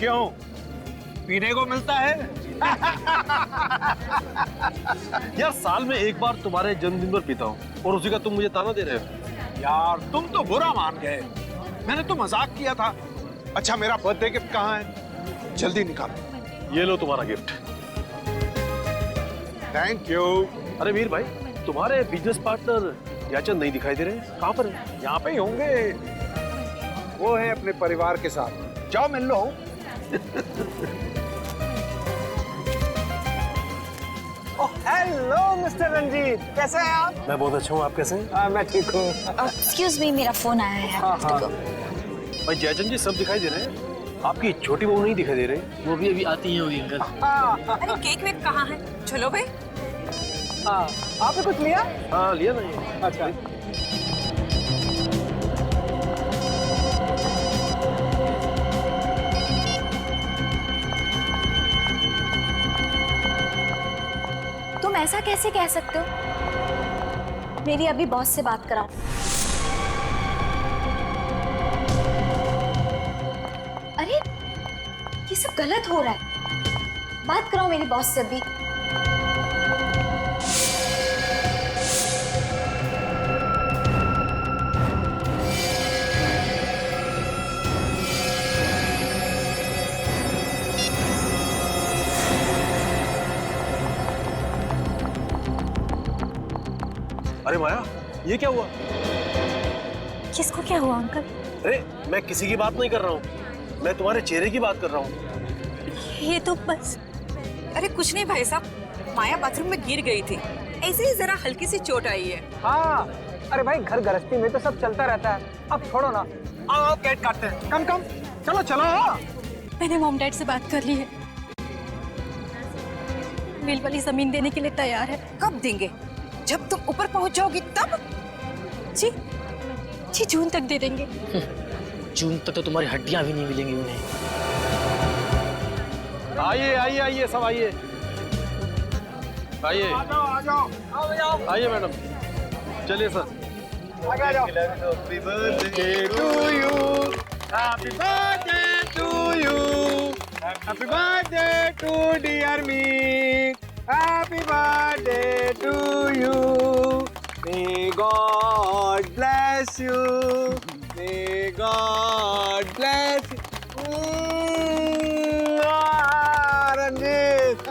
क्यों, पीने को मिलता है? यार साल में एक बार तुम्हारे जन्मदिन पर पीता हूँ और उसी का तुम मुझे ताना दे रहे हो। यार तुम तो बुरा मान गए, मैंने तो मजाक किया था। अच्छा मेरा बर्थडे गिफ्ट कहाँ है, जल्दी निकालो। ये लो तुम्हारा गिफ्ट। Thank you. अरे वीर भाई, तुम्हारे बिजनेस पार्टनर याचन नहीं दिखाई दे रहे, कहाँ पर है? यहाँ पे ही होंगे, वो है अपने परिवार के साथ। जाओ मिल लो। हेलो मिस्टर रंजीत, कैसे हैं आप? मैं बहुत अच्छा हूँ, आप कैसे हैं? मैं ठीक हूँ। एक्सक्यूज मी, मेरा फोन आया है। भाई जयचंद जी सब दिखाई दे रहे हैं, आपकी छोटी बहू नहीं दिखाई दे रही। वो भी अभी आती है हुई अंकल। अरे केक वेक कहाँ है? चलो भाई। आपने कुछ लिया? हाँ लिया ना ये। अच्छा। तुम ऐसा कैसे कह सकते हो? मेरी अभी बॉस से बात कराओ। अरे ये सब गलत हो रहा है, बात कराओ मेरी बॉस से अभी। अरे माया, ये क्या हुआ? किसको क्या हुआ अंकल? अरे मैं किसी की बात नहीं कर रहा हूँ, मैं तुम्हारे चेहरे की बात कर रहा हूँ। ये तो बस। अरे कुछ नहीं भाई साहब, माया बाथरूम में गिर गई थी, ऐसे ही जरा हल्की सी चोट आई है। हाँ, अरे भाई घर गृहस्थी में तो सब चलता रहता है, अब छोड़ो ना। आओ केक काटते हैं। कम कम, चलो चलो। मैंने मॉम डैड से बात कर ली है, मिल वाली जमीन देने के लिए तैयार है। कब देंगे? जब तुम ऊपर पहुंच जाओगी तब? जी जी, जून तक दे देंगे। जून तक तो तुम्हारी हड्डियां भी नहीं मिलेंगी उन्हें। आइए आइए आइए, सब आइए आइए। आ जाओ। आइए मैडम, चलिए सर। आगे आ जाओ। Happy birthday to you, happy birthday to you, happy birthday to dear me, happy birthday to you, may god bless you, may god bless you. Ranjit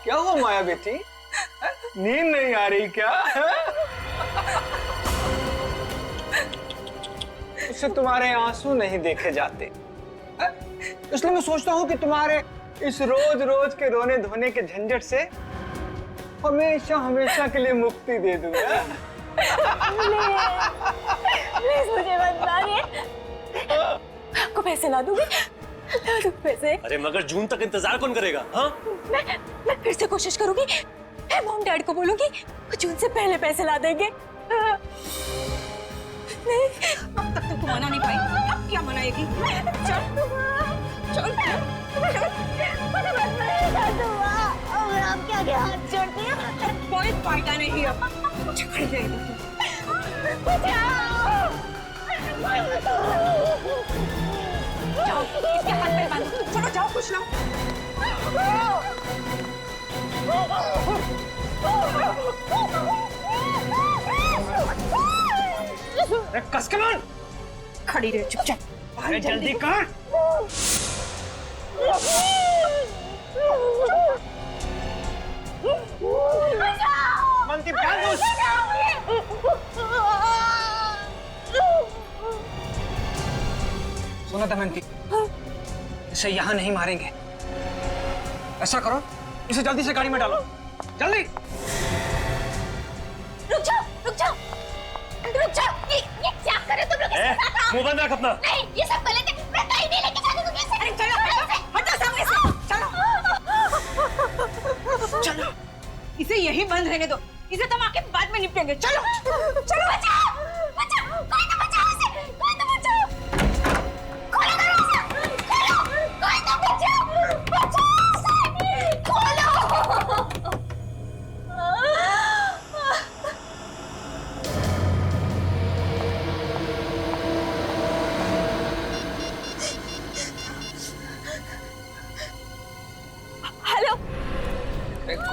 क्या हुआ माया बेटी? नींद नहीं आ रही क्या? उससे तुम्हारे आंसू नहीं देखे जाते, इसलिए मैं सोचता हूँ कि तुम्हारे इस रोज रोज के रोने धोने के झंझट से हमेशा हमेशा के लिए मुक्ति दे दूंगा। प्लीज मुझे मत मारिए, आपको पैसे ला दूंगी, ला दूंगी पैसे। अरे मगर जून तक इंतजार कौन करेगा? हाँ मैं फिर से कोशिश करूंगी, मैं मॉम डैड को बोलूंगी, वो जून से पहले पैसे ला देंगे। अब तक तो तू मना नहीं पाई, अब क्या मनाएगी? चल चल मुझे मत मारिए दुआ, और आप क्या क्या हाथ जोड़ती हैं? कोई फायदा नहीं अब, झगड़ जाएगी। जाओ इसके हाथ पैर बांधो, चलो जाओ कुछ लाओ। कस के मार। खड़ी रहे चुपचाप। अरे जल्दी कर। मनती प्यार दो। सुना दमयंती, इसे यहाँ नहीं मारेंगे। ऐसा करो, इसे जल्दी से गाड़ी में डालो, जल्दी। रुक जाओ, रुक जाओ, रुक जाओ। ये क्या कर रहे हो तुम लोग? मुंह बंद रख अपना। नहीं, ये सब गलत है, मैं कहीं नहीं लेके जाने दूंगी इसे। अरे चलो हटो सामने से, चलो चलो, इसे यही बंद रहने दो, इसे तो हम आके बाद में निपटेंगे। चलो चलो, बचाओ बचाओ, कोई तो बचाओ इसे, कोई तो बचाओ।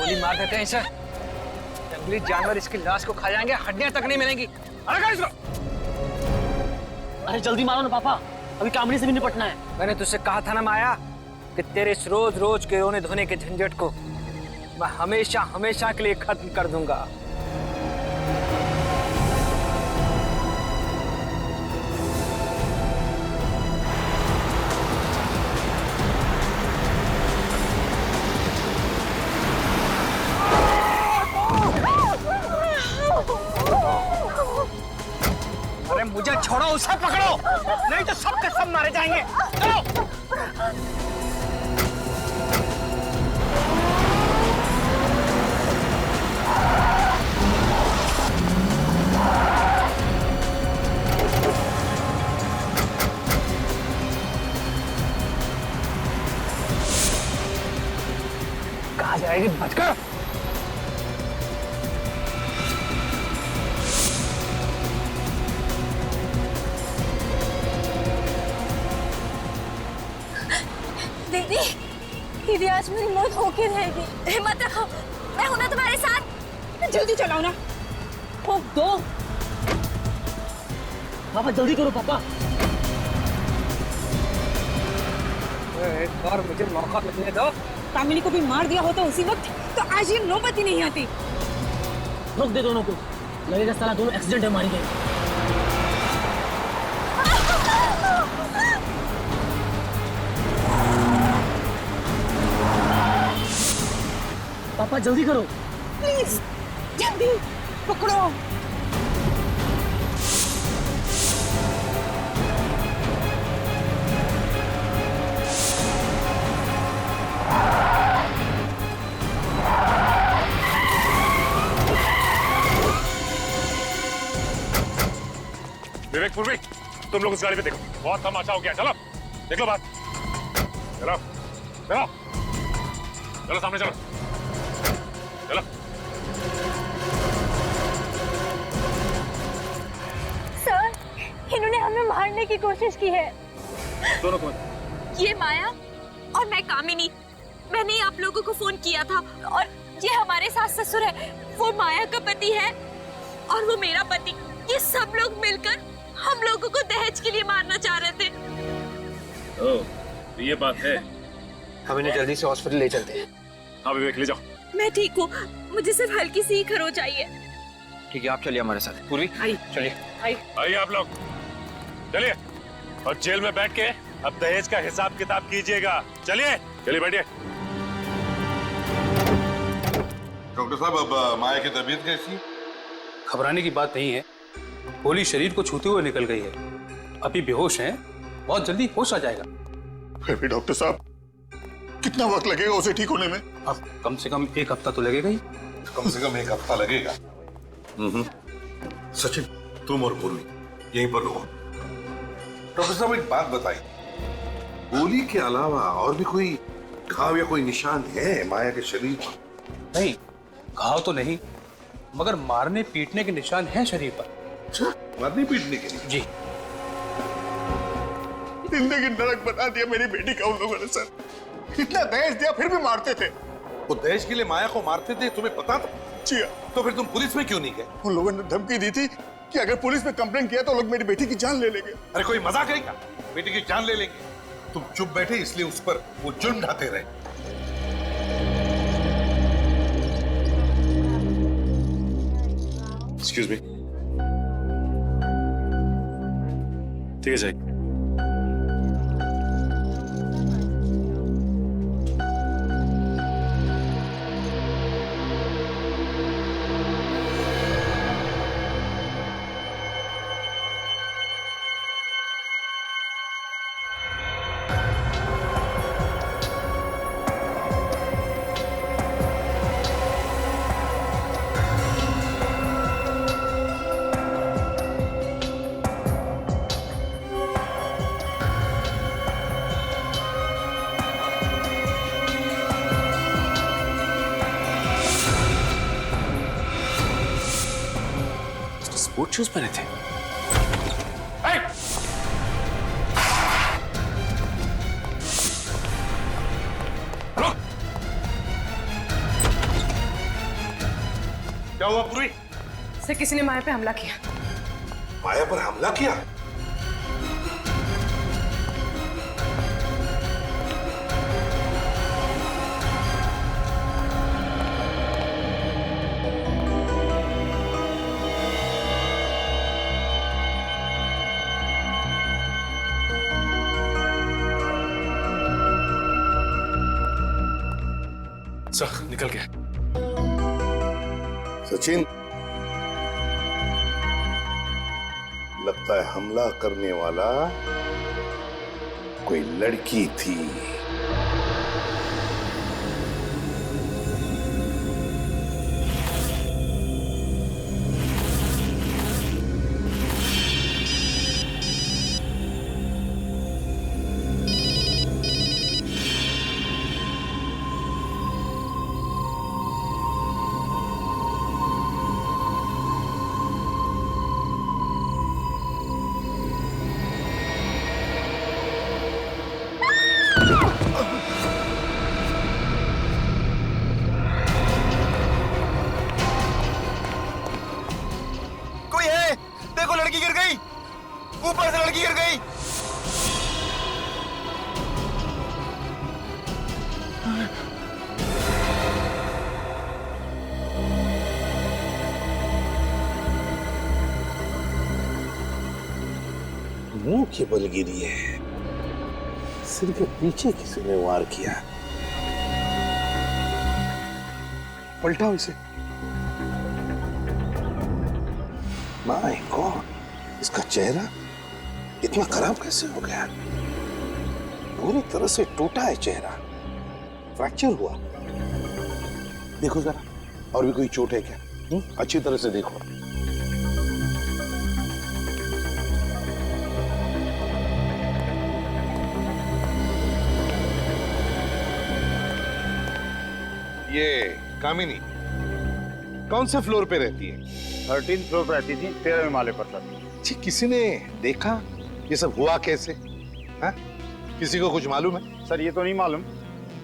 गोली मार देते हैं इसे। जंगली जानवर इसकी लाश को खा जाएंगे, हड्डियां तक नहीं मिलेंगी। अरे कर इसको। अरे जल्दी मारो ना पापा, अभी कामनी से भी निपटना है। मैंने तुझसे कहा था ना माया कि तेरे इस रोज रोज के रोने धोने के झंझट को मैं हमेशा हमेशा के लिए खत्म कर दूंगा। अरे मुझे छोड़ो, उसे पकड़ो, नहीं तो सब के सब मारे जाएंगे। चलो। कहाँ जाएगी बचकर? दीदी, दीदी आज मेरी मौत होके रहेगी। हिम्मत रखो, मैं हूं ना तुम्हारे साथ। जल्दी चलाओ ना। ठोक दो पापा, जल्दी करो पापा। एक बार मुझे मौका मिलने दो। कामिनी को भी मार दिया होता उसी वक्त तो आज ये नौबत ही नहीं आती। रोक दे दोनों को, लगेगा साला दोनों एक्सीडेंट में मारी गए। पापा जल्दी करो, प्लीज जल्दी पकड़ो। विवेक, पूर्वी, तुम लोग उस गाड़ी पे देखो, बहुत तमाशा हो गया। चलो देख लो बात। चलो चलो चलो सामने चलो चलो। सर, इन्होंने हमें मारने की कोशिश की है। दोनों कौन? ये माया और मैं कामिनी। मैंने ही आप लोगों को फोन किया था और ये हमारे सास ससुर है। वो माया का पति है और वो मेरा पति। ये सब लोग मिलकर हम लोगों को दहेज के लिए मारना चाह रहे थे। ओह, ये बात है। हम इन्हें जल्दी से हॉस्पिटल ले चलते हैं। हाँ विवेक, ले जाओ। मैं ठीक हूँ, मुझे सिर्फ हल्की सी ही खरोच आई है। ठीक है, आप चलिए हमारे साथ। पूर्वी चलिए। आइए आप लोग, चलिए। और जेल में बैठ के अब दहेज का हिसाब किताब कीजिएगा। चलिए चलिए बैठिए। डॉक्टर साहब, अब माया की तबीयत कैसी? घबराने की बात नहीं है, गोली शरीर को छूते हुए निकल गई है। अभी बेहोश हैं, बहुत जल्दी होश आ जाएगा। फिर भी डॉक्टर साहब, कितना वक्त लगेगा उसे ठीक होने में? अब कम से कम 1 हफ्ता तो लगेगा ही। कम से कम 1 हफ्ता लगेगा। सचिन, तुम और पूर्वी यहीं पर रुको। डॉक्टर साहब, एक बात बताइए, गोली के अलावा और भी कोई घाव या कोई निशान है माया के शरीर पर? नहीं, घाव तो नहीं, मगर मारने पीटने के निशान हैं शरीर पर। अच्छा, मारने पीटने के लिए? जी। जिंदगी नरक बना दिया मेरी बेटी का उन लोगों ने सर। इतना दहेज दिया फिर भी मारते थे। वो दहेज के लिए माया को मारते थे, तुम्हें पता था? जी। तो फिर तुम पुलिस में क्यों नहीं गए? उन लोगों ने धमकी दी थी कि अगर पुलिस में कंप्लेंट किया तो लोग मेरी बेटी की जान ले लेंगे। अरे कोई मजाक है क्या? बेटी की जान ले लेंगे? तुम चुप बैठे इसलिए उस पर वो जुर्म ढाते रहे। Excuse me. ठीक है जाइए। स्पोर्ट शूज पहने थे। क्या हुआ पूरी? सर किसी ने माया पे हमला किया। माया पर हमला किया? सर निकल गया। सचिन, लगता है हमला करने वाला कोई लड़की थी। देखो लड़की गिर गई, ऊपर से लड़की गिर गई। मुंह के बल गिरी है, सिर के पीछे किसी ने वार किया। पलटाओ इसे। माय गॉड, इसका चेहरा इतना खराब कैसे हो गया? पूरी तरह से टूटा है चेहरा, फ्रैक्चर हुआ। देखो जरा, और भी कोई चोट है क्या? अच्छी तरह से देखो। ये कामिनी कौन से फ्लोर पे रहती है? 13 फ्लोर पर रहती थी, 13वें माले पर सर। जी, किसी ने देखा ये सब हुआ कैसे? हा? किसी को कुछ मालूम है? सर ये तो नहीं मालूम,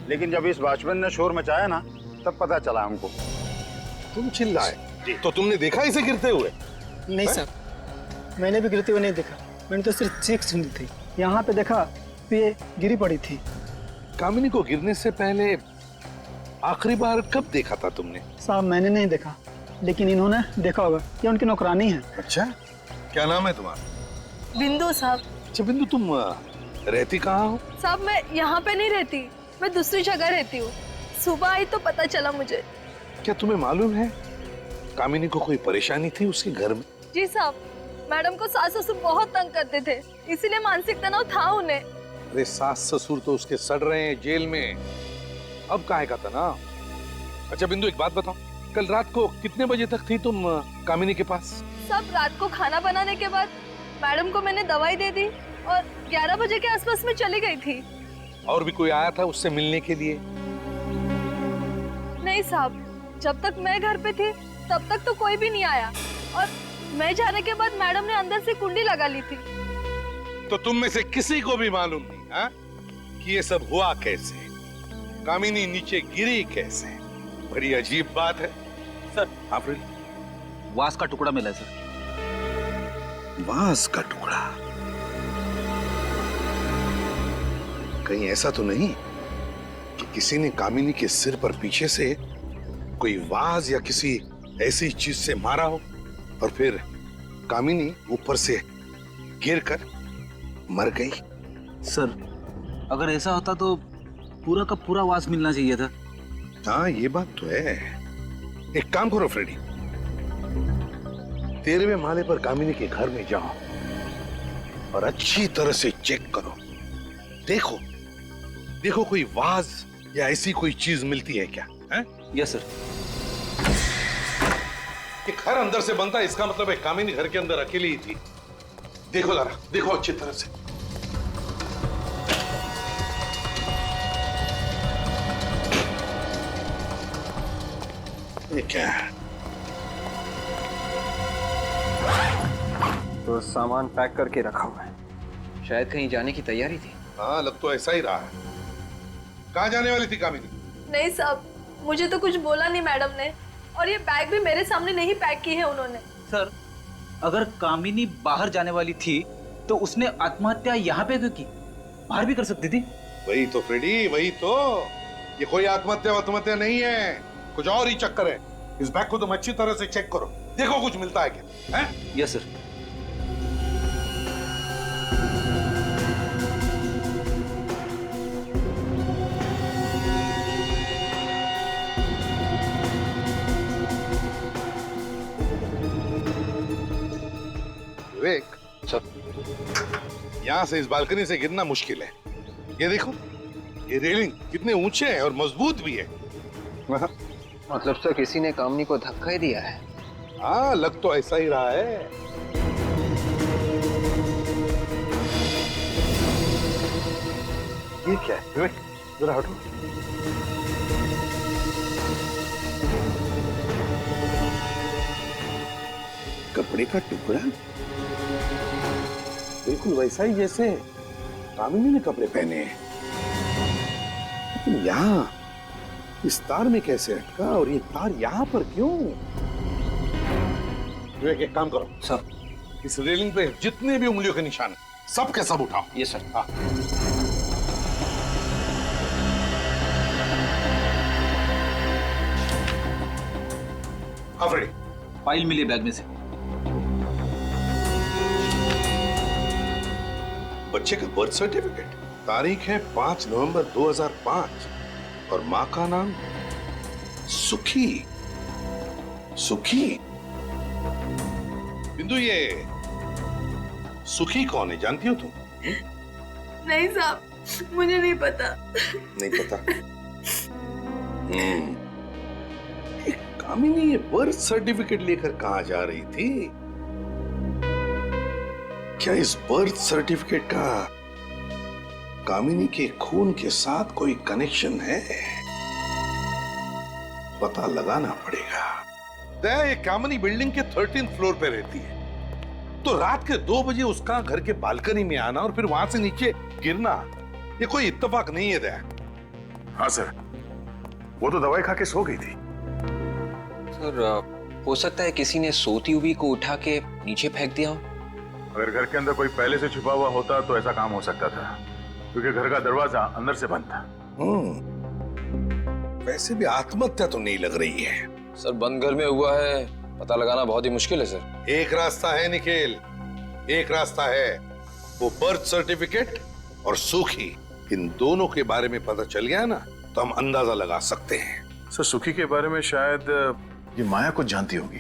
लेकिन जब इस वॉचमैन ने शोर मचाया ना, तब पता चला हमको। तुम चिल्लाए तो तुमने देखा इसे गिरते हुए? नहीं सर, मैंने भी गिरते हुए नहीं देखा, मैंने तो सिर्फ चीख सुनी थी। यहाँ पे देखा तो ये गिरी पड़ी थी। कामिनी को गिरने से पहले आखिरी बार कब देखा था तुमने? साहब मैंने नहीं देखा, लेकिन इन्होंने देखा होगा, ये उनकी नौकरानी है। अच्छा, क्या नाम है तुम्हारा? बिंदु साहब। अच्छा बिंदु, तुम रहती कहाँ हो? साहब मैं यहाँ पे नहीं रहती, मैं दूसरी जगह रहती हूँ। सुबह आई तो पता चला मुझे। क्या तुम्हें मालूम है कामिनी को कोई परेशानी थी उसके घर में? जी साहब, मैडम को सास ससुर बहुत तंग करते थे, इसीलिए मानसिक तनाव था उन्हें। अरे सास ससुर तो उसके सड़ रहे हैं जेल में, अब काहे का तनाव? अच्छा बिंदु, एक बात बताओ, कल रात को कितने बजे तक थी तुम कामिनी के पास? सब रात को खाना बनाने के बाद मैडम को मैंने दवाई दे दी और 11 बजे के आसपास में चली गई थी। और भी कोई आया था उससे मिलने के लिए? नहीं साहब, जब तक मैं घर पे थी तब तक तो कोई भी नहीं आया, और मैं जाने के बाद मैडम ने अंदर से कुंडी लगा ली थी। तो तुम में से किसी को भी मालूम नहीं हा? कि ये सब हुआ कैसे? कामिनी नीचे गिरी कैसे? बड़ी अजीब बात है सर। आफरीन, वास का टुकड़ा मिला है सर। वास का टुकड़ा? कहीं ऐसा तो नहीं कि किसी ने कामिनी के सिर पर पीछे से कोई वाज या किसी ऐसी चीज से मारा हो और फिर कामिनी ऊपर से गिरकर मर गई? सर अगर ऐसा होता तो पूरा का पूरा वास मिलना चाहिए था। हाँ ये बात तो है। एक काम करो फ्रेडी, 13वें माले पर कामिनी के घर में जाओ और अच्छी तरह से चेक करो। देखो देखो कोई वाज या ऐसी कोई चीज मिलती है क्या? है? Yes sir. ये घर अंदर से बनता है, इसका मतलब है कामिनी घर के अंदर अकेली ही थी। देखो जरा, देखो अच्छी तरह से। ये क्या है? तो सामान पैक करके रखा हुआ है, शायद कहीं जाने की तैयारी थी। हाँ लग तो ऐसा ही रहा है। कहाँ जाने वाली थी कामिनी? नहीं साहब, मुझे तो कुछ बोला नहीं मैडम ने, और ये बैग भी मेरे सामने नहीं पैक की है उन्होंने। सर, अगर कामिनी बाहर जाने वाली थी तो उसने आत्महत्या यहाँ पे क्यों की? बाहर भी कर सकती थी। वही तो फ्रेडी, वही तो। ये कोई आत्महत्या नहीं है, कुछ और ही चक्कर है। इस बैग को तुम अच्छी तरह से चेक करो, देखो कुछ मिलता है क्या? हैं? Yes sir. विवेक, यहाँ से इस बालकनी से गिरना मुश्किल है। ये देखो, ये रेलिंग कितने ऊंचे हैं और मजबूत भी है। मतलब सर किसी ने कामनी को धक्का ही दिया है। हाँ, लग तो ऐसा ही रहा है। ये क्या है विवेक, जरा हटो। कपड़े का टुकड़ा बिल्कुल वैसा ही जैसे कामिनी ने कपड़े पहने हैं, लेकिन यहाँ इस तार में कैसे अटका और ये तार यहाँ पर क्यों? विवेक, एक काम करो सर, इस रेलिंग पे जितने भी उंगलियों के निशान हैं सब के सब उठाओ। ये सर। हाँ। अफरी, फाइल मिली बैग में से। बच्चे का बर्थ सर्टिफिकेट, तारीख है 5 नवंबर 2005 और माँ का नाम सुखी। सुखी? बिंदु, ये सुखी कौन है, जानती हो तुम? नहीं साहब, मुझे नहीं पता। नहीं पता? कामिनी ये बर्थ सर्टिफिकेट लेकर कहाँ जा रही थी? क्या इस बर्थ सर्टिफिकेट का कामिनी के खून के साथ कोई कनेक्शन है? पता लगाना पड़ेगा। दया, ये कामिनी बिल्डिंग के 13th फ्लोर पे रहती है, तो रात के 2 बजे उसका घर के बालकनी में आना और फिर वहां से नीचे गिरना, ये कोई इत्तेफाक नहीं है दया। हाँ सर, वो तो दवाई खा के सो गई थी। सर, हो सकता है किसी ने सोती हुई को उठा के नीचे फेंक दिया हो। अगर घर के अंदर कोई पहले से छुपा हुआ होता तो ऐसा काम हो सकता था, क्योंकि घर का दरवाजा अंदर से बंद था। वैसे भी आत्महत्या तो नहीं लग रही है। सर, बंद घर में हुआ है, पता लगाना बहुत ही मुश्किल है सर। एक रास्ता है निखिल, एक रास्ता है, वो बर्थ सर्टिफिकेट और सुखी, इन दोनों के बारे में पता चल गया ना तो हम अंदाजा लगा सकते हैं। सर, सुखी के बारे में शायद ये माया कुछ जानती होगी।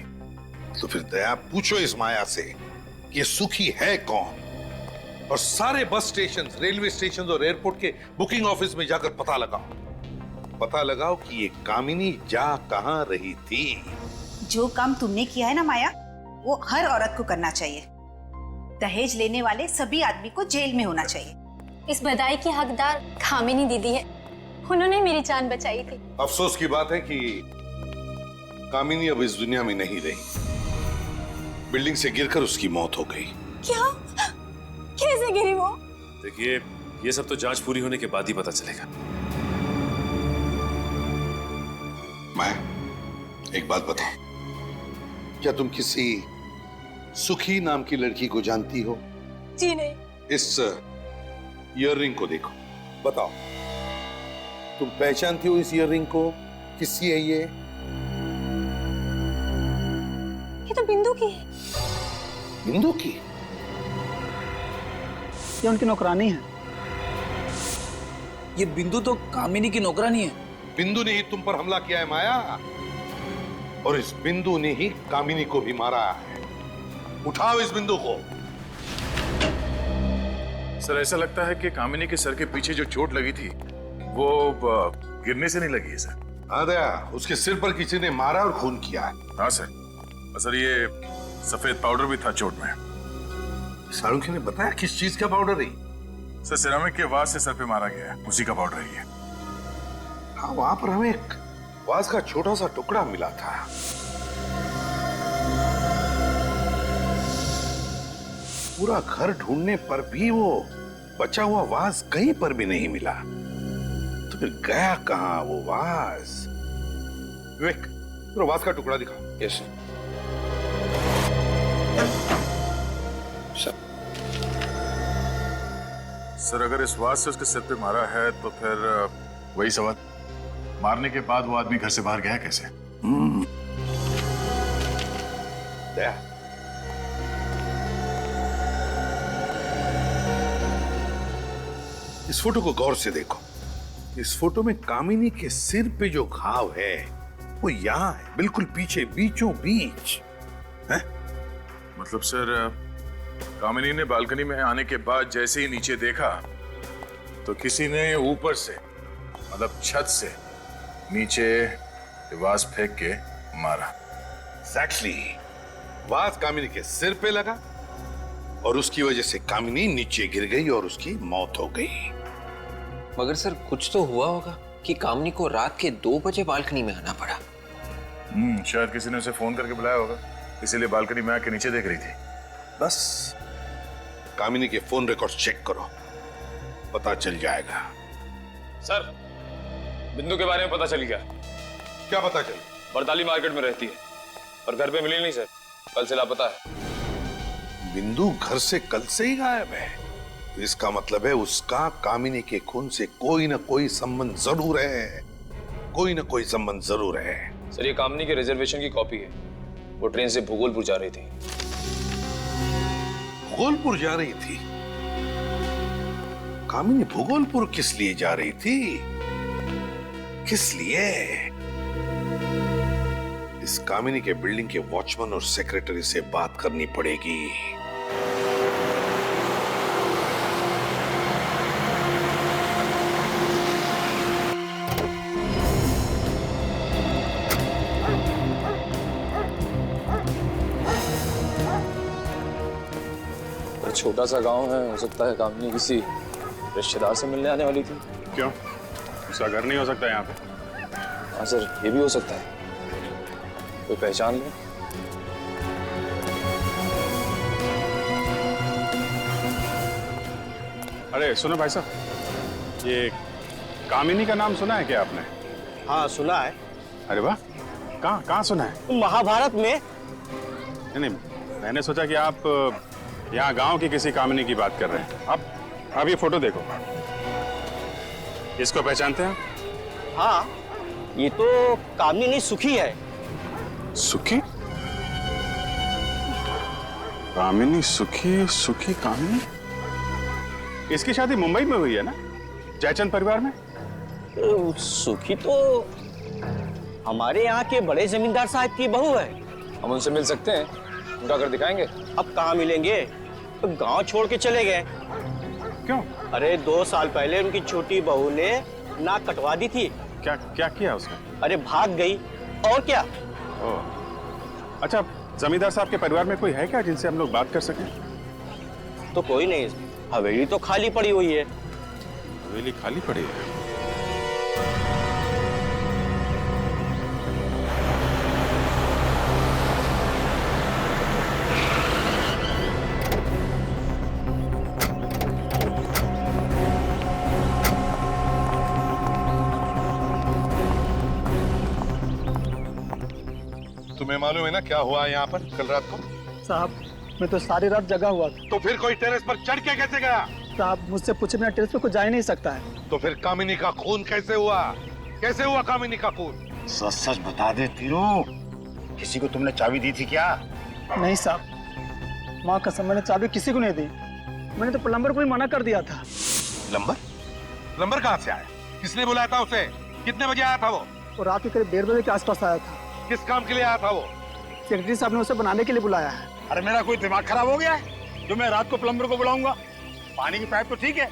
तो फिर दया, पूछो इस माया से कि ये सुखी है कौन, और सारे बस स्टेशन, रेलवे स्टेशन और एयरपोर्ट के बुकिंग ऑफिस में जाकर पता लगाओ कि ये कामिनी जा कहां रही थी। जो काम तुमने किया है ना माया, वो हर औरत को करना चाहिए। दहेज लेने वाले सभी आदमी को जेल में होना चाहिए। इस बधाई की हकदार कामिनी दीदी है, उन्होंने मेरी जान बचाई थी। अफसोस की बात है कि कामिनी अब इस दुनिया में नहीं रही, बिल्डिंग से गिरकर उसकी मौत हो गई। क्या? कैसे गिरी वो? देखिए, ये सब तो जांच पूरी होने के बाद ही पता चलेगा। मैं एक बात बताऊं, क्या तुम किसी सुखी नाम की लड़की को जानती हो? जी नहीं। इस ईयररिंग को देखो, बताओ तुम पहचानती हो इस ईयररिंग को? किसकी है ये? ये तो बिंदु की है। बिंदु की? ये उनकी नौकरानी है। ये बिंदु तो कामिनी की नौकरानी है। बिंदु ने ही तुम पर हमला किया है माया, और इस बिंदु ने ही कामिनी को भी मारा है। उठाओ इस बिंदु को। सर, ऐसा लगता है कि कामिनी के सर के पीछे जो चोट लगी थी वो गिरने से नहीं लगी है सर। हाँ दया, उसके सिर पर किसी ने मारा और खून किया है। हाँ सर। सर, ये सफेद पाउडर भी था चोट में। सारुखी ने बताया किस चीज का पाउडर है? सर, सिरामिक के वास से सर पे मारा गया है, उसी का पाउडर है ये। हाँ, वहां पर हमें एक वास का छोटा सा टुकड़ा मिला था। पूरा घर ढूंढने पर भी वो बचा हुआ वास कहीं पर भी नहीं मिला। तो फिर गया कहां वो वास? विवेक, तो वास का टुकड़ा दिखा। Yes sir. सर अगर इस वास से उसके सिर पे मारा है तो फिर वही सवाल, मारने के बाद वो आदमी घर से बाहर गया कैसे? दया, इस फोटो को गौर से देखो। इस फोटो में कामिनी के सिर पे जो घाव है वो यहाँ है, बिल्कुल पीछे, बीचों बीच है। मतलब सर कामिनी ने बालकनी में आने के बाद जैसे ही नीचे देखा तो किसी ने ऊपर से, मतलब छत से नीचे वास फेंक के मारा। एक्चुअली वास कामिनी के सिर पे लगा और उसकी वजह से कामिनी नीचे गिर गई और उसकी मौत हो गई। मगर सर कुछ तो हुआ होगा कि कामिनी को रात के 2 बजे बालकनी में आना पड़ा। शायद किसी ने उसे फोन करके बुलाया होगा, इसीलिए बालकनी में आके नीचे देख रही थी। बस कामिनी के फोन रिकॉर्ड चेक करो, पता चल जाएगा। सर बिंदु के बारे में पता चल गया। क्या पता चल? बरताली मार्केट में रहती है और घर पे मिली नहीं सर, कल से लापता है। बिंदु घर से कल से ही गायब है, तो इसका मतलब है उसका कामिनी के खून से कोई ना कोई संबंध जरूर है, कोई ना कोई संबंध जरूर है। सर ये कामिनी के रिजर्वेशन की कॉपी है, वो ट्रेन से भूगोलपुर जा रही थी। भूगोलपुर जा रही थी? कामिनी भूगोलपुर किस लिए जा रही थी? किस लिए? इस कामिनी के बिल्डिंग के वॉचमैन और सेक्रेटरी से बात करनी पड़ेगी। छोटा सा गांव है, हो सकता है कामिनी किसी रिश्तेदार से मिलने आने वाली थी। क्यों, उसका घर नहीं हो सकता यहाँ पे? हाँ सर ये भी हो सकता है, कोई पहचान ले। अरे सुनो भाई साहब, ये कामिनी का नाम सुना है क्या आपने? हाँ सुना है। अरे वाह, कहाँ कहाँ सुना है? महाभारत में। नहीं, मैंने सोचा कि आप यहाँ गांव की किसी कामिनी की बात कर रहे हैं। अब ये फोटो देखो, इसको पहचानते हैं? हाँ ये तो कामिनी सुखी है। सुखी? कामिनी सुखी, सुखी कामिनी? इसकी शादी मुंबई में हुई है ना, जयचंद परिवार में? सुखी तो हमारे यहाँ के बड़े जमींदार साहब की बहू है। हम उनसे मिल सकते हैं, उनका घर दिखाएंगे। अब कहाँ मिलेंगे, तो गांव छोड़ के चले गए। क्यों? अरे 2 साल पहले उनकी छोटी बहू ने नाक कटवा दी थी। क्या क्या किया उसने? अरे भाग गई, और क्या। अच्छा, जमींदार साहब के परिवार में कोई है क्या जिनसे हम लोग बात कर सकें? तो कोई नहीं, हवेली तो खाली पड़ी हुई है। हवेली खाली पड़ी है? तुम्हें मालूम है ना क्या हुआ यहाँ पर कल रात को? साहब मैं तो सारी रात जगा हुआ था। तो फिर कोई टेरेस पर चढ़ के कैसे गया? साहब मुझसे पूछे बिना टेरेस पे कोई जा ही नहीं सकता है। तो फिर कामिनी का खून कैसे हुआ? कैसे हुआ कामिनी का खून? सच सच बता दे तीरू, किसी को तुमने चाबी दी थी क्या? नहीं साहब, माँ कसम मैंने चाबी किसी को नहीं दी। मैंने तो प्लम्बर को भी मना कर दिया था। प्लम्बर? प्लम्बर कहाँ से आया? किसने बुलाया था उसे? कितने बजे आया था वो? वो रात के करीब 1:30 बजे के आसपास आया था। किस काम के लिए आया था वो? सेक्रेटरी साहब ने उसे बनाने के लिए बुलाया है। अरे मेरा कोई दिमाग खराब हो गया है जो मैं रात को प्लम्बर को बुलाऊंगा? पानी की पाइप तो ठीक है।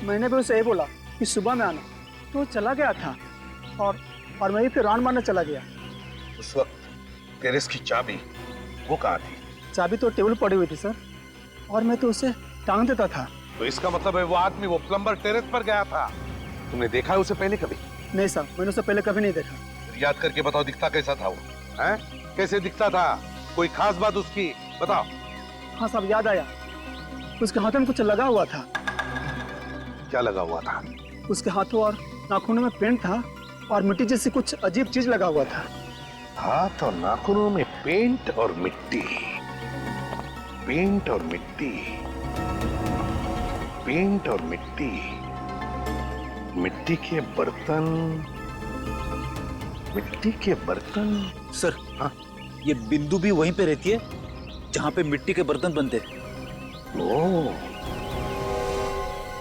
मैंने भी उसे ये बोला कि सुबह में आना, तो वो चला गया था और मैं भी फिर राउंड मारने चला गया। उस वक्त टेरेस की चाबी वो कहाँ थी? चाबी तो टेबल पड़ी हुई थी सर, और मैं तो उसे टांग देता था। तो इसका मतलब है वो आदमी, वो प्लम्बर टेरेस पर गया था। तुमने देखा है उसे पहले कभी? नहीं साहब, मैंने उसे पहले कभी नहीं देखा। याद करके बताओ, दिखता कैसा था वो? हैं? कैसे दिखता था? कोई खास बात उसकी बताओ। हाँ साहब याद आया, उसके हाथों में कुछ लगा हुआ था। क्या लगा हुआ था? उसके हाथों और नाखूनों में पेंट था और मिट्टी जैसी कुछ अजीब चीज लगा हुआ था। हाथ और नाखूनों में पेंट और मिट्टी, पेंट और मिट्टी, पेंट और मिट्टी, मिट्टी के बर्तन, मिट्टी के बर्तन। सर हाँ, ये बिंदु भी वहीं पे रहती है जहां पे मिट्टी के बर्तन बनते हैं। ओह,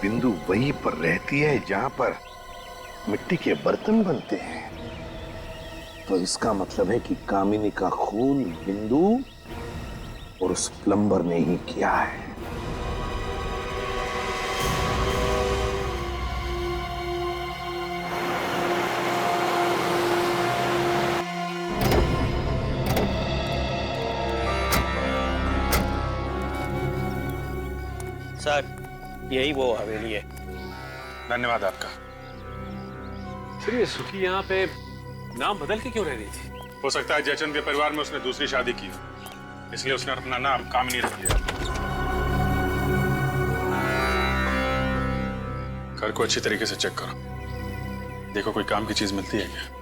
बिंदु वहीं पर रहती है जहां पर मिट्टी के बर्तन बनते हैं। तो इसका मतलब है कि कामिनी का खून बिंदु और उस प्लम्बर ने ही किया है। सर, यही वो हवेली है। धन्यवाद आपका। सर ये सुखी यहाँ पे नाम बदल के क्यों रह रही थी? हो सकता है जयचंद के परिवार में उसने दूसरी शादी की, इसलिए उसने अपना नाम कामिनी रख लिया। घर को अच्छी तरीके से चेक करो, देखो कोई काम की चीज मिलती है क्या।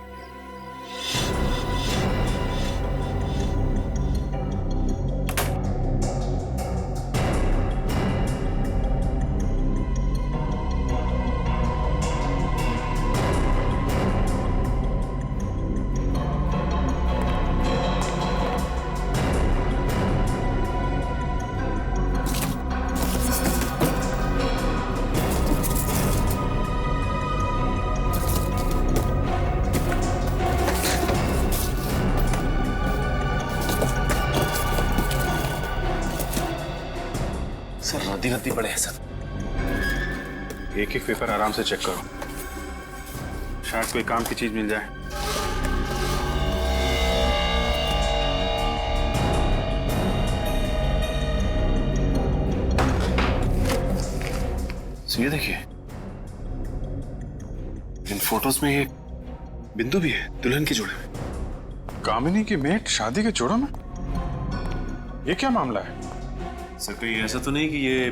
सर रद्दी रद्दी पड़े हैं सब। एक एक पेपर आराम से चेक करो, शायद कोई काम की चीज मिल जाए। ये देखिए, इन फोटोज में ये बिंदु भी है दुल्हन के जोड़े में। कामिनी की मेट शादी के जोड़ों में? ये क्या मामला है? सर कहीं ऐसा तो नहीं कि ये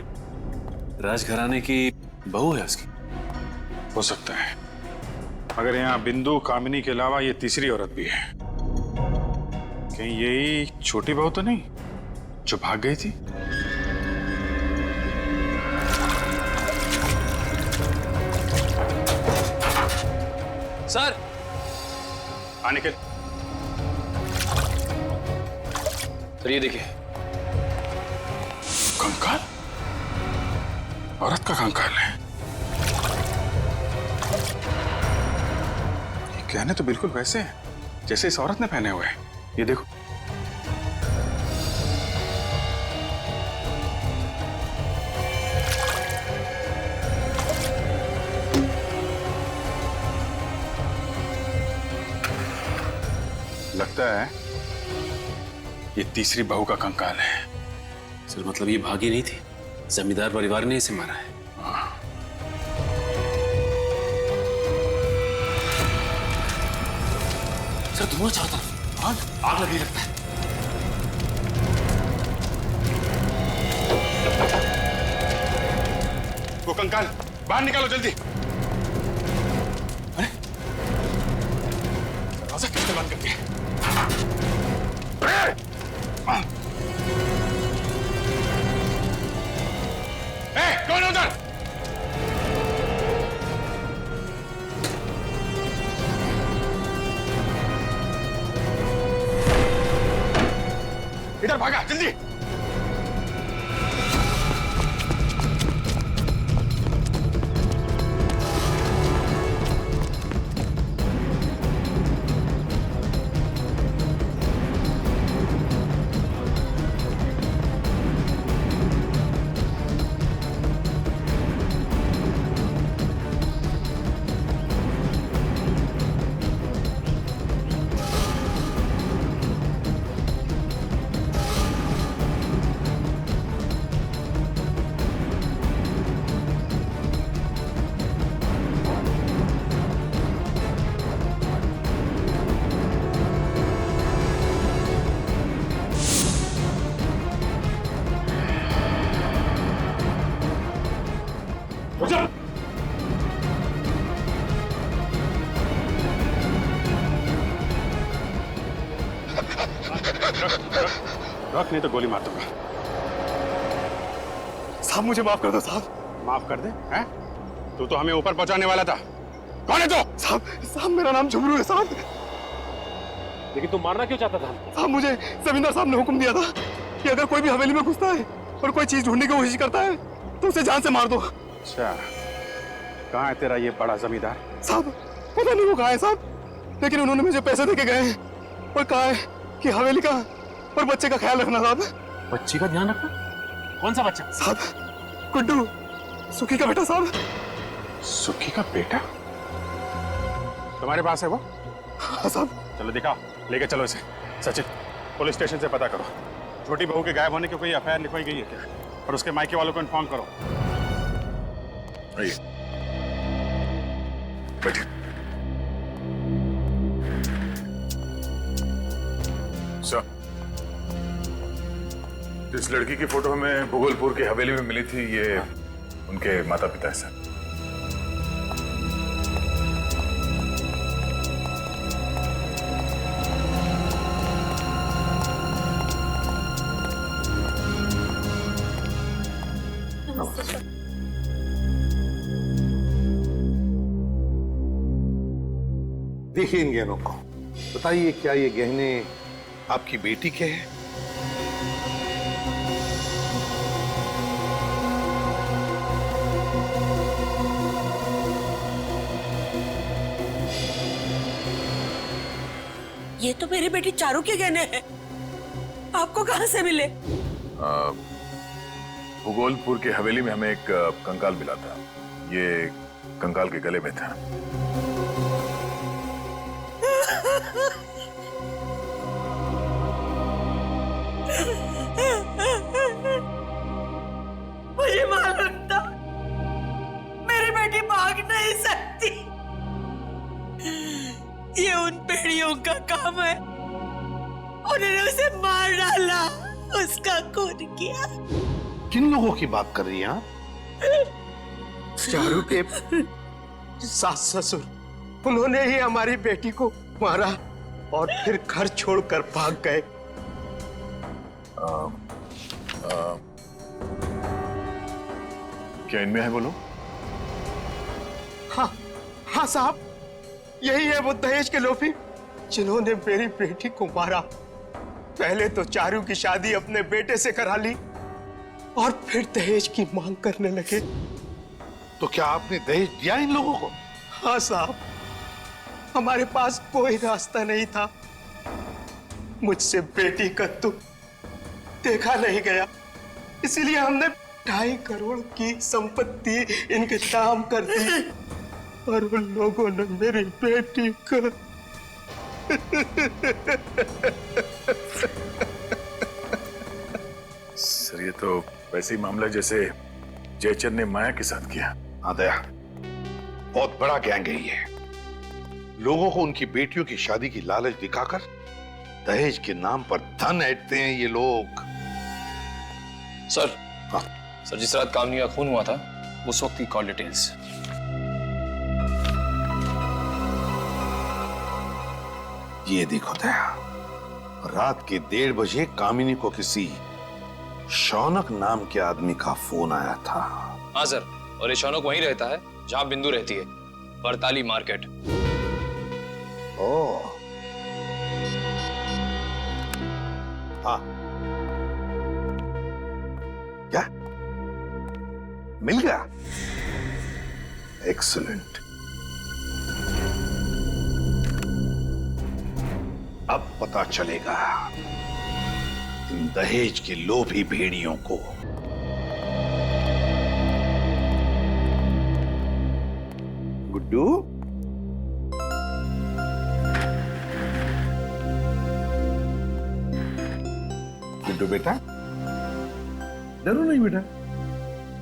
राजघराने की बहू है उसकी? हो सकता है, मगर यहाँ बिंदु कामिनी के अलावा ये तीसरी औरत भी है। कहीं यही छोटी बहू तो नहीं जो भाग गई थी? सर निकल। सर ये देखिए, कंकाल, औरत का कंकाल है। ये कहने तो बिल्कुल वैसे हैं जैसे इस औरत ने पहने हुए हैं। ये देखो, लगता है ये तीसरी बहू का कंकाल है। सर मतलब ये भागी नहीं थी, जमींदार परिवार ने इसे मारा है। सर धुआं चारों तरफ, आग लगी लगता है। वो कंकाल बाहर निकालो जल्दी। अरे दरवाजा किसने बंद कर दिया? कौन उधर? इधर भागा जल्दी। वक्त नहीं तो गोली मार दूंगा। साहब मुझे माफ कर दो साहब। माफ कर दे? हैं? तू तो हमें ऊपर पहुंचाने वाला था। कौन है तू? साहब मेरा नाम झुमरू है साहब। लेकिन तुम मारना क्यों चाहता था? साहब मुझे जमींदार साहब ने हुक्म दिया था कि अगर कोई भी हवेली में घुसता है और कोई चीज ढूंढने की कोशिश करता है तो उसे जान से मार दो। अच्छा, कहाँ है तेरा ये बड़ा जमींदार? साहब पता नहीं वो कहाँ है साहब, लेकिन उन्होंने मुझे पैसे देके गए हैं और कहा है कि हवेली का और बच्चे का ख्याल रखना साहब। बच्चे का ध्यान रखना? कौन सा बच्चा? साहब गुड्डू, सुखी का बेटा साहब। सुखी का बेटा तुम्हारे पास है वो? हाँ साहब। चलो दिखाओ, लेके चलो इसे। सचिन, पुलिस स्टेशन से पता करो छोटी बहू के गायब होने की कोई एफआईआर लिखवाई गई है क्या, और उसके मायके वालों को इन्फॉर्म करो। आइए बैठिए। सर, जिस लड़की की फोटो हमें भूगोलपुर की हवेली में मिली थी, ये उनके माता पिता है सर। देखिए इन गहनों को, बताइए क्या ये गहने आपकी बेटी के हैं? ये तो मेरी बेटी चारू के गहने हैं। आपको कहां से मिले? भूगोलपुर की हवेली में हमें एक कंकाल मिला था। ये कंकाल के गले में था। मुझे मालूम था मेरी बेटी भाग नहीं सकती। ये उन पेड़ियों का काम है। उन्होंने उसे मार डाला, उसका खून किया। किन लोगों की बात कर रही हैं आप? चारू के सास ससुर, उन्होंने ही हमारी बेटी को मारा और फिर घर छोड़कर भाग गए। क्या इनमें है वो लोग? हाँ हाँ साहब, यही है वो दहेज के लोभी जिन्होंने मेरी बेटी को मारा। पहले तो चारू की शादी अपने बेटे से करा ली और फिर दहेज की मांग करने लगे। तो क्या आपने दहेज दिया इन लोगों को? हाँ साहब, हमारे पास कोई रास्ता नहीं था। मुझसे बेटी का दुख देखा नहीं गया, इसीलिए हमने 2.5 करोड़ की संपत्ति इनके नाम कर दी और उन लोगों ने मेरी बेटी को सर, ये तो वैसे ही मामला जैसे जयचंद ने माया के साथ किया। हाँ दया, बहुत बड़ा गैंग है ये। लोगों को उनकी बेटियों की शादी की लालच दिखाकर दहेज के नाम पर धन ऐंठते हैं ये लोग। सर, हाँ सर, जिस रात कामनी का खून हुआ था उस वक्त की कॉल डिटेल्स। ये देखो दया, रात के 1:30 बजे कामिनी को किसी शौनक नाम के आदमी का फोन आया था। हाँ सर, और ये शौनक वहीं रहता है जहां बिंदु रहती है, बरताली मार्केट। ओह, हाँ, क्या मिल गया? एक्सीलेंट। अब पता चलेगा इन दहेज के लोभी भेड़ियों को। गुड्डू, गुड्डू बेटा, डरो नहीं बेटा,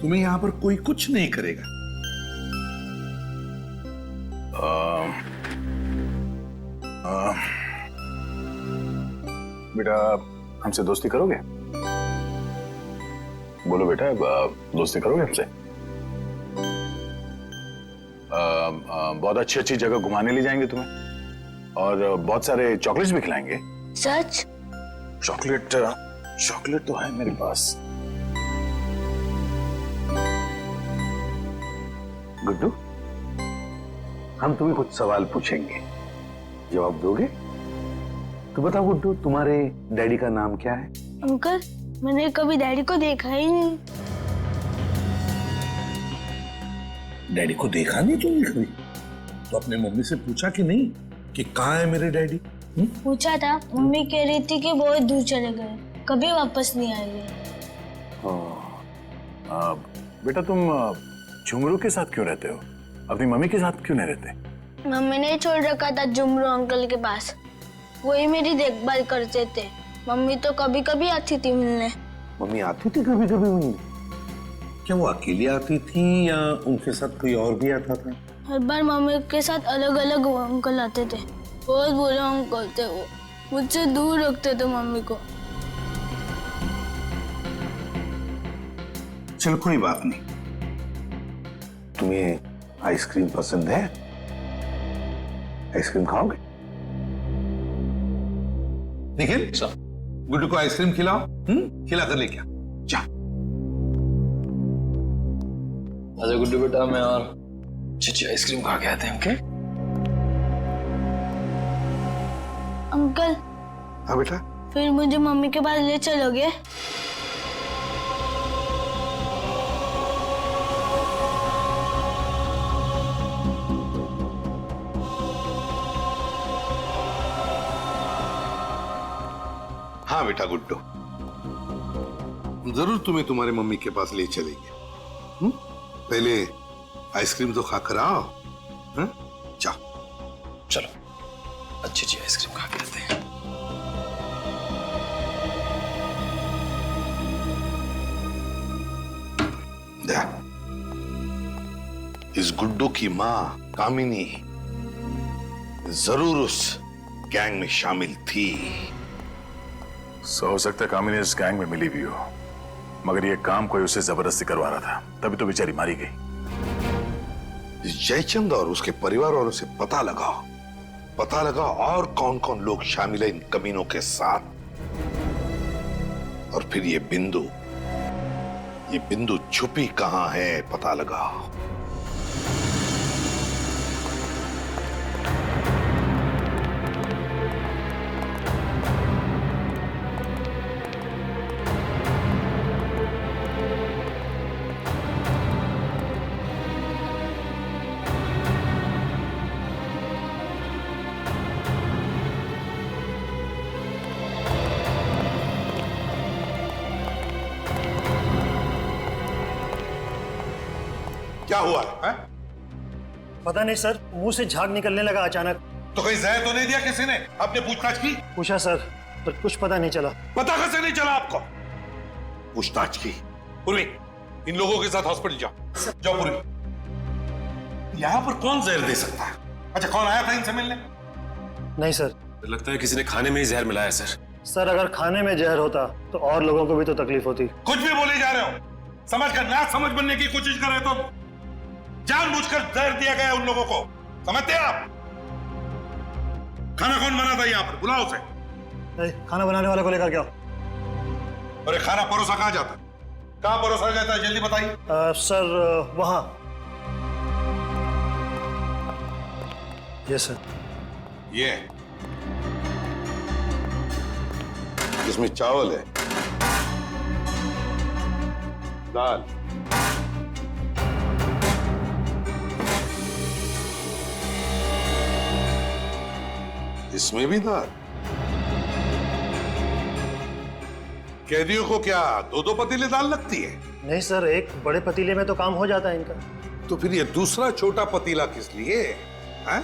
तुम्हें यहां पर कोई कुछ नहीं करेगा। बेटा, हमसे दोस्ती करोगे? बोलो बेटा, दोस्ती करोगे हमसे? बहुत अच्छी अच्छी जगह घुमाने ले जाएंगे तुम्हें और बहुत सारे चॉकलेट्स भी खिलाएंगे। सच? चॉकलेट चॉकलेट तो है मेरे पास। गुड्डू, हम तुम्हें कुछ सवाल पूछेंगे, जवाब दोगे? तो बताओ गुड्डू, तुम्हारे डैडी का नाम क्या है? अंकल, मैंने कभी डैडी को देखा ही नहीं। डैडी को देखा नहीं तुमने कभी? तो अपने मम्मी से पूछा कि नहीं कि कहाँ है मेरे डैडी? पूछा था, मम्मी कह रही थी कि बहुत दूर चले गए, कभी वापस नहीं आएंगे। बेटा, तुम झुमरू के साथ क्यों रहते हो? अपनी मम्मी के साथ क्यों नहीं रहते? मम्मी ने छोड़ रखा था झुमरू अंकल के पास, वही मेरी देखभाल करते थे। मम्मी तो कभी कभी आती थी मिलने। मम्मी आती थी कभी कभी मिलने? क्या वो अकेली आती थी या उनके साथ कोई और भी आता था? हर बार मम्मी के साथ अलग अलग अंकल आते थे। बहुत बुरे अंकल थे वो, मुझसे दूर रखते थे मम्मी को। चलो कोई बात नहीं। तुम्हें आइसक्रीम पसंद है? आइसक्रीम खाओगे? निखिल, गुड्डू को आइसक्रीम खिलाओ। खिला कर लेके आ। जा। आजा गुड्डू बेटा, मैं और चिची आइसक्रीम खा के आते हैं। Okay uncle. हाँ बेटा। फिर मुझे मम्मी के पास ले चलोगे? हाँ बेटा गुड्डू, जरूर तुम्हें तुम्हारे मम्मी के पास ले चलेंगे। पहले आइसक्रीम तो खाकर आओ। जाओ। चलो, अच्छी अच्छी आइसक्रीम खा के आते हैं। इस गुड्डू की माँ कामिनी जरूर उस गैंग में शामिल थी। हो सकता है कामिनी इस गैंग में मिली भी हो, मगर ये काम कोई उसे जबरदस्ती करवा रहा था, तभी तो बेचारी मारी गई। जयचंद और उसके परिवार वालों से पता लगाओ और कौन कौन लोग शामिल है इन कमीनों के साथ। और फिर ये बिंदु छुपी कहां है पता लगाओ। क्या हुआ है? पता नहीं सर, मुंह से झाग निकलने लगा अचानक। तो कहीं जहर तो नहीं दिया किसी ने? आपने पूछताछ की? पूछा सर, पर कुछ पता नहीं चला। पता कैसे नहीं चला आपको? पूछताछ की। पूर्वी, इन लोगों के साथ हॉस्पिटल जाओ पूर्वी। यहाँ पर कौन जहर दे सकता है? अच्छा, कौन आया था इनसे मिलने? नहीं सर। लगता है किसी ने खाने में ही जहर मिलाया सर। सर, अगर खाने में जहर होता तो और लोगों को भी तो तकलीफ होती। कुछ भी बोले जा रहे हो, समझ कर ना समझ बनने की कोशिश कर रहे तो जानबूझकर जहर दिया गया उन लोगों को, समझते हैं आप? खाना कौन बना था यहाँ पर? बुलाओ उसे। खाना बनाने वाले को लेकर क्या? अरे खाना परोसा कहाँ जाता? कहाँ परोसा जाता है? जल्दी बताइए। सर, वहां। ये सर। ये इसमें चावल है, दाल, इसमें भी दाल। कैदियों को क्या दो दो पतीले दाल लगती है? नहीं सर, एक बड़े पतीले में तो काम हो जाता है इनका। तो फिर ये दूसरा छोटा पतीला किस लिए है?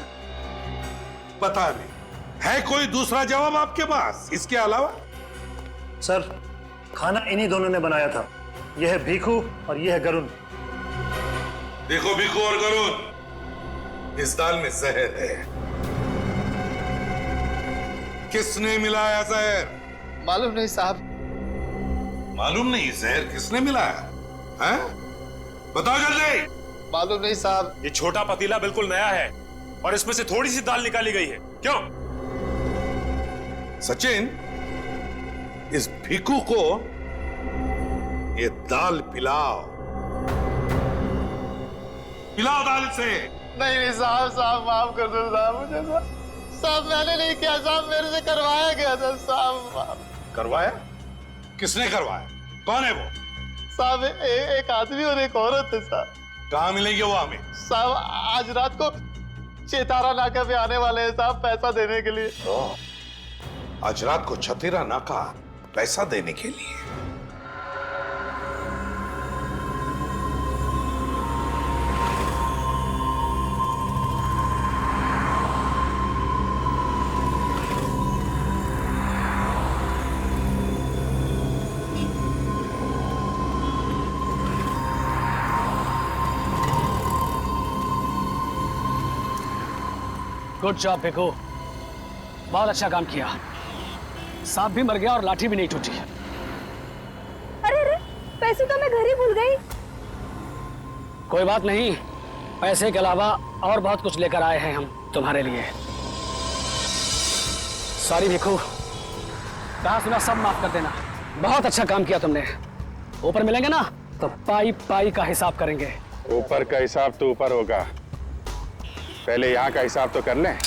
पता नहीं। है कोई दूसरा जवाब आपके पास इसके अलावा? सर, खाना इन्हीं दोनों ने बनाया था। यह है भीखू और यह है गरुण। देखो भीखू और गरुण, इस दाल में जहर है। किसने मिलाया जहर? मालूम नहीं साहब। मालूम नहीं? जहर किसने मिलाया है? बताओ जल्दी। मालूम नहीं साहब। ये छोटा पतीला बिल्कुल नया है और इसमें से थोड़ी सी दाल निकाली गई है। क्यों? सचिन, इस भिखू को ये दाल पिलाओ, पिलाओ दाल से। नहीं नहीं साहब, साहब माफ कर दो साहब मुझे। साहब मैंने नहीं किया साहब, मेरे से करवाया गया था साहब। करवाया? किसने करवाया? कौन है वो? साहब एक आदमी और एक औरत है साहब। कहाँ मिलेंगे वो हमें? साहब आज रात को चेतारा नाका पे आने वाले हैं साहब, पैसा देने के लिए। आज रात को छतेरा नाका पैसा देने के लिए? गुड जॉब भिखू, बहुत अच्छा काम किया। सांप भी मर गया और लाठी भी नहीं टूटी। अरे अरे, पैसे तो मैं घर ही भूल गई। कोई बात नहीं, पैसे के अलावा और बहुत कुछ लेकर आए हैं हम तुम्हारे लिए। सॉरी भिखू, कहा सुना सब माफ कर देना। बहुत अच्छा काम किया तुमने। ऊपर मिलेंगे ना तो पाई पाई का हिसाब करेंगे। ऊपर का हिसाब तो ऊपर होगा, पहले यहाँ का हिसाब तो कर लें।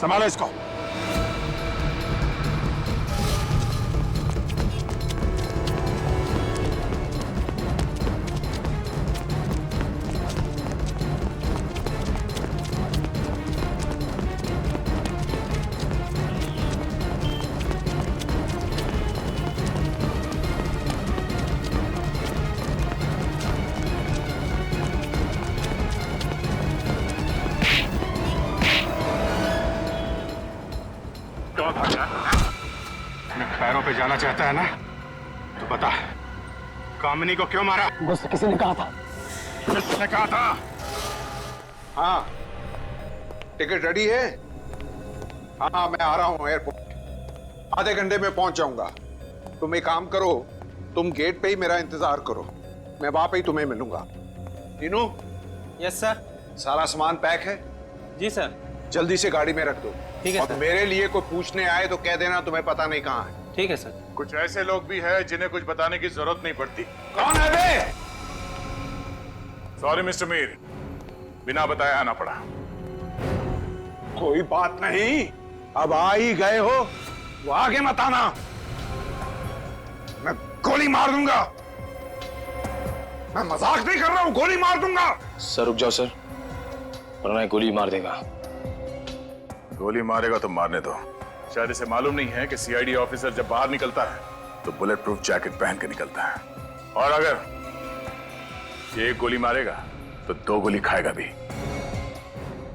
संभालो इसको। पैरों पे जाना चाहता है ना तो बता, कामिनी को क्यों मारा? बस किसी ने कहा था। किसने कहा था? हाँ, टिकट रेडी है? हाँ मैं आ रहा हूँ एयरपोर्ट, आधे घंटे में पहुंच जाऊंगा। तुम एक काम करो, तुम गेट पे ही मेरा इंतजार करो, मैं वहां पे ही तुम्हें मिलूंगा। तीनों? Yes sir. सारा सामान पैक है? जी सर। जल्दी से गाड़ी में रख दो। ठीक है और सर। मेरे लिए कोई पूछने आए तो कह देना तुम्हें पता नहीं कहाँ है। ठीक है सर। कुछ ऐसे लोग भी हैं जिन्हें कुछ बताने की जरूरत नहीं पड़ती। कौन है बे? सॉरी मिस्टर मीर, बिना बताए आना पड़ा। कोई बात नहीं, अब आ ही गए हो, वो आगे मत आना, मैं गोली मार दूंगा। मैं मजाक नहीं कर रहा हूं, गोली मार दूंगा। सर रुक जाओ सर, वरना गोली मार देगा। गोली मारेगा तो मारने दो। शायद इसे मालूम नहीं है कि सीआईडी ऑफिसर जब बाहर निकलता है तो बुलेट प्रूफ जैकेट पहन के निकलता है, और अगर ये एक गोली मारेगा तो 2 गोली खाएगा भी।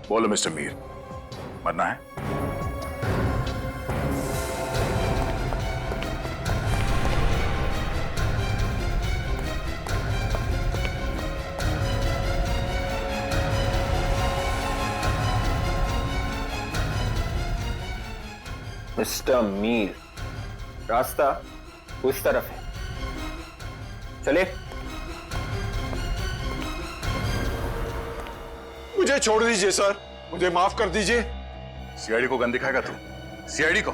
बोलो मिस्टर मीर, मरना है? मिस्टर मीर, रास्ता उस तरफ है, चले। मुझे छोड़ दीजिए सर, मुझे माफ कर दीजिए। सीआईडी को गन दिखाएगा तू? सीआईडी को?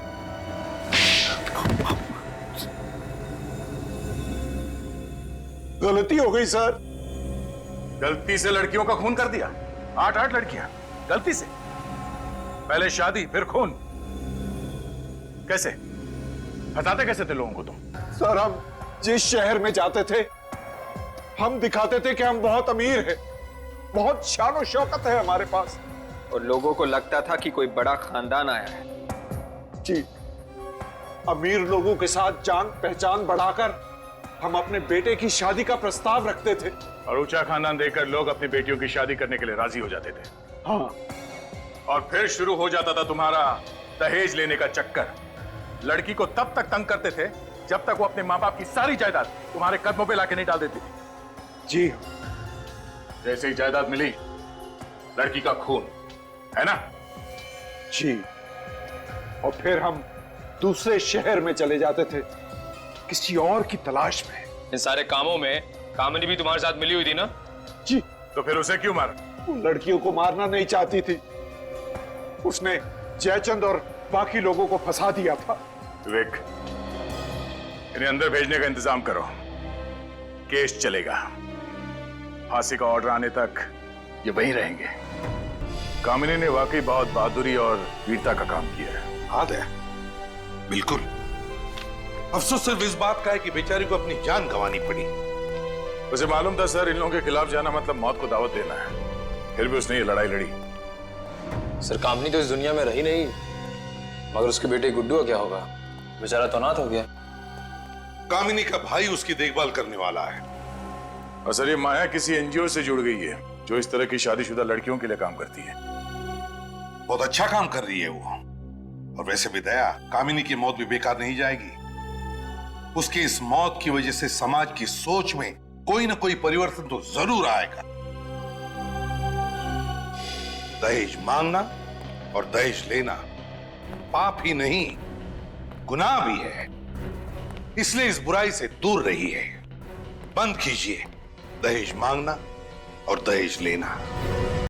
गलती हो गई सर। गलती से लड़कियों का खून कर दिया? 8 लड़कियां गलती से? पहले शादी फिर खून? कैसे हटाते कैसे थे लोगों को तुम? सर हम जिस शहर में जाते थे हम दिखाते थे कि हम बहुत अमीर हैं, बहुत शान और शौकत है हमारे पास, और लोगों को लगता था कि कोई बड़ा खानदान आया है। जी, अमीर लोगों के साथ जान पहचान बढ़ाकर हम अपने बेटे की शादी का प्रस्ताव रखते थे। और ऊंचा खानदान देखकर लोग अपनी बेटियों की शादी करने के लिए राजी हो जाते थे। हाँ, और फिर शुरू हो जाता था तुम्हारा दहेज लेने का चक्कर। लड़की को तब तक तंग करते थे जब तक वो अपने माँ बाप की सारी जायदाद तुम्हारे कदमों पे लाके नहीं डाल देती थी। जी, जैसे ही जायदाद मिली, लड़की का खून, है ना? जी, और फिर हम दूसरे शहर में चले जाते थे किसी और की तलाश में। इन सारे कामों में कामिनी भी तुम्हारे साथ मिली हुई थी ना? जी। तो फिर उसे क्यों मारा? वो लड़कियों को मारना नहीं चाहती थी, उसने जयचंद और बाकी लोगों को फंसा दिया था। विवेक, इन्हें अंदर भेजने का इंतजाम करो। केस चलेगा, फांसी का ऑर्डर आने तक ये वहीं रहेंगे। कामिनी ने वाकई बहुत बहादुरी और वीरता का काम किया है। हाँ दया, बिल्कुल। अफसोस सिर्फ इस बात का है कि बेचारी को अपनी जान गंवानी पड़ी। उसे मालूम था सर, इन लोगों के खिलाफ जाना मतलब मौत को दावत देना है, फिर भी उसने ये लड़ाई लड़ी। सर कामनी तो इस दुनिया में रही नहीं, मगर उसके बेटे गुड्डू का क्या होगा? बेचारा तो अनाथ हो गया। कामिनी का भाई उसकी देखभाल करने वाला है। और सर ये माया किसी एनजीओ से जुड़ गई है जो इस तरह की शादीशुदा लड़कियों के लिए काम करती है। बहुत अच्छा काम कर रही है वो। और वैसे भी दया, कामिनी की मौत भी बेकार नहीं जाएगी। उसकी इस मौत की वजह से समाज की सोच में कोई ना कोई परिवर्तन तो जरूर आएगा। दहेज मांगना और दहेज लेना पाप ही नहीं, गुनाह भी है। इसलिए इस बुराई से दूर रहिए। बंद कीजिए दहेज मांगना और दहेज लेना।